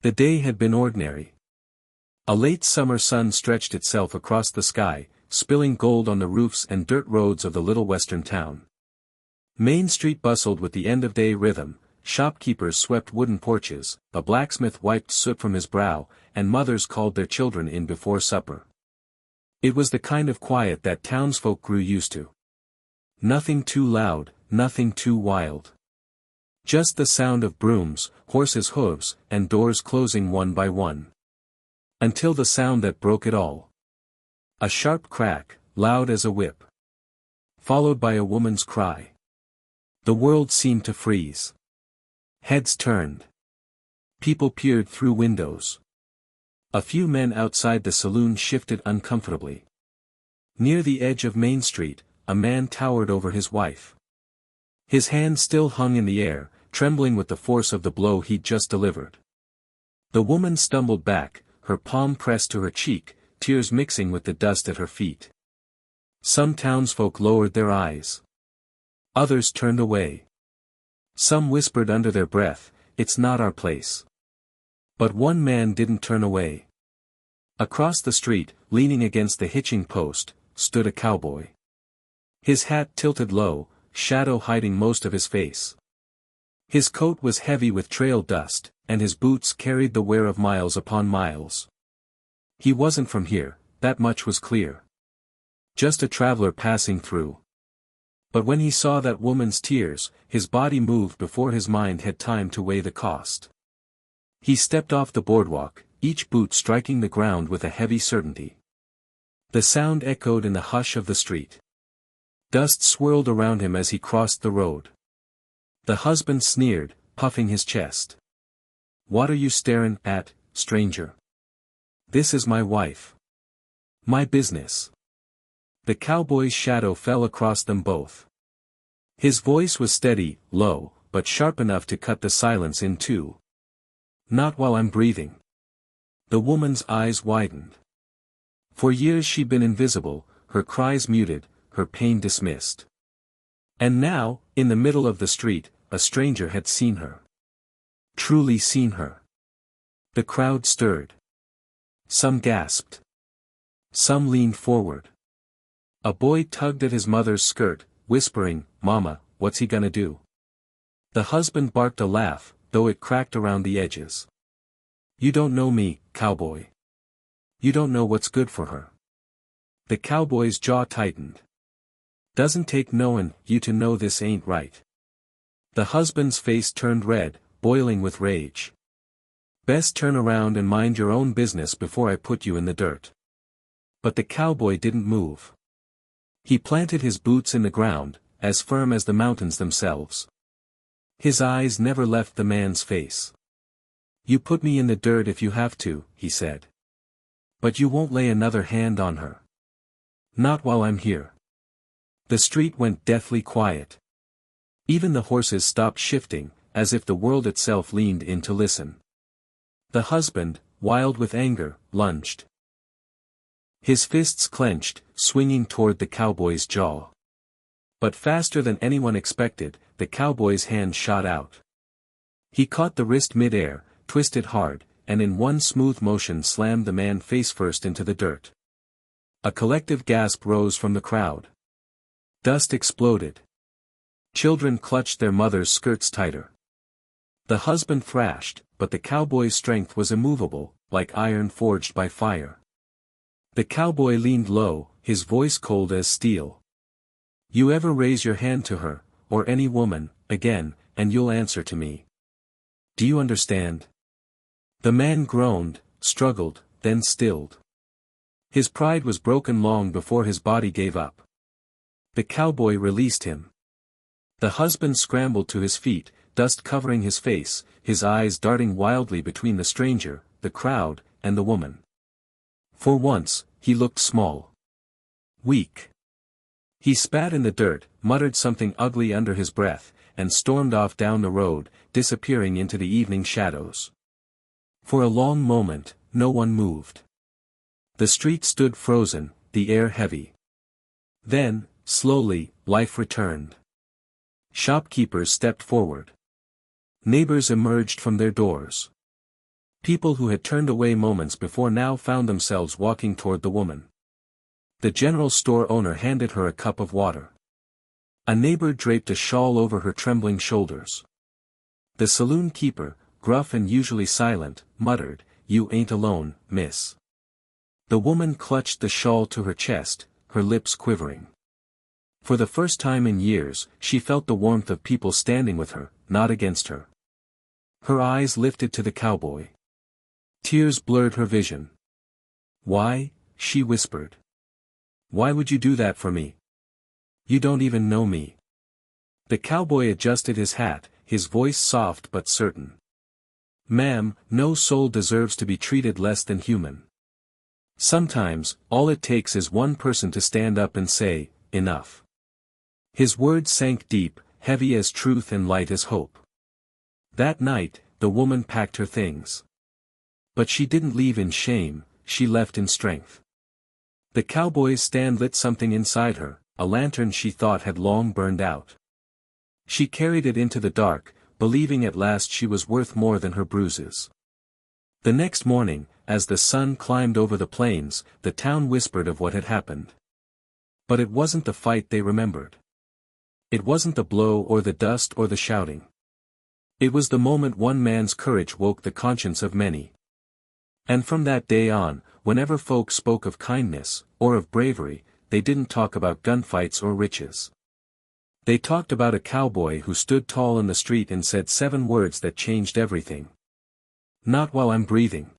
The day had been ordinary. A late summer sun stretched itself across the sky, spilling gold on the roofs and dirt roads of the little western town. Main Street bustled with the end-of-day rhythm, shopkeepers swept wooden porches, a blacksmith wiped soot from his brow, and mothers called their children in before supper. It was the kind of quiet that townsfolk grew used to. Nothing too loud, nothing too wild. Just the sound of brooms, horses' hooves, and doors closing one by one. Until the sound that broke it all. A sharp crack, loud as a whip. Followed by a woman's cry. The world seemed to freeze. Heads turned. People peered through windows. A few men outside the saloon shifted uncomfortably. Near the edge of Main Street, a man towered over his wife. His hand still hung in the air, trembling with the force of the blow he'd just delivered. The woman stumbled back, her palm pressed to her cheek, tears mixing with the dust at her feet. Some townsfolk lowered their eyes. Others turned away. Some whispered under their breath, "It's not our place." But one man didn't turn away. Across the street, leaning against the hitching post, stood a cowboy. His hat tilted low, shadow hiding most of his face. His coat was heavy with trail dust, and his boots carried the wear of miles upon miles. He wasn't from here, that much was clear. Just a traveler passing through. But when he saw that woman's tears, his body moved before his mind had time to weigh the cost. He stepped off the boardwalk, each boot striking the ground with a heavy certainty. The sound echoed in the hush of the street. Dust swirled around him as he crossed the road. The husband sneered, puffing his chest. "What are you staring at, stranger? This is my wife. My business." The cowboy's shadow fell across them both. His voice was steady, low, but sharp enough to cut the silence in two. "Not while I'm breathing." The woman's eyes widened. For years she'd been invisible, her cries muted, her pain dismissed. And now, in the middle of the street, a stranger had seen her. Truly seen her. The crowd stirred. Some gasped. Some leaned forward. A boy tugged at his mother's skirt, whispering, "Mama, what's he gonna do?" The husband barked a laugh, though it cracked around the edges. "You don't know me, cowboy. You don't know what's good for her." The cowboy's jaw tightened. "Doesn't take knowin' you to know this ain't right." The husband's face turned red, boiling with rage. "Best turn around and mind your own business before I put you in the dirt." But the cowboy didn't move. He planted his boots in the ground, as firm as the mountains themselves. His eyes never left the man's face. "You put me in the dirt if you have to," he said. "But you won't lay another hand on her. Not while I'm here." The street went deathly quiet. Even the horses stopped shifting, as if the world itself leaned in to listen. The husband, wild with anger, lunged. His fists clenched, swinging toward the cowboy's jaw. But faster than anyone expected, the cowboy's hand shot out. He caught the wrist mid-air, twisted hard, and in one smooth motion slammed the man face-first into the dirt. A collective gasp rose from the crowd. Dust exploded. Children clutched their mothers' skirts tighter. The husband thrashed, but the cowboy's strength was immovable, like iron forged by fire. The cowboy leaned low, his voice cold as steel. "You ever raise your hand to her, or any woman, again, and you'll answer to me. Do you understand?" The man groaned, struggled, then stilled. His pride was broken long before his body gave up. The cowboy released him. The husband scrambled to his feet, dust covering his face, his eyes darting wildly between the stranger, the crowd, and the woman. For once, he looked small. Weak. He spat in the dirt, muttered something ugly under his breath, and stormed off down the road, disappearing into the evening shadows. For a long moment, no one moved. The street stood frozen, the air heavy. Then, slowly, life returned. Shopkeepers stepped forward. Neighbors emerged from their doors. People who had turned away moments before now found themselves walking toward the woman. The general store owner handed her a cup of water. A neighbor draped a shawl over her trembling shoulders. The saloon keeper, gruff and usually silent, muttered, "You ain't alone, miss." The woman clutched the shawl to her chest, her lips quivering. For the first time in years, she felt the warmth of people standing with her, not against her. Her eyes lifted to the cowboy. Tears blurred her vision. "Why?" she whispered. "Why would you do that for me? You don't even know me." The cowboy adjusted his hat, his voice soft but certain. "Ma'am, no soul deserves to be treated less than human. Sometimes, all it takes is one person to stand up and say, 'Enough.'" His words sank deep, heavy as truth and light as hope. That night, the woman packed her things. But she didn't leave in shame, she left in strength. The cowboy's stand lit something inside her, a lantern she thought had long burned out. She carried it into the dark, believing at last she was worth more than her bruises. The next morning, as the sun climbed over the plains, the town whispered of what had happened. But it wasn't the fight they remembered. It wasn't the blow or the dust or the shouting. It was the moment one man's courage woke the conscience of many. And from that day on, whenever folk spoke of kindness, or of bravery, they didn't talk about gunfights or riches. They talked about a cowboy who stood tall in the street and said 7 words that changed everything. "Not while I'm breathing."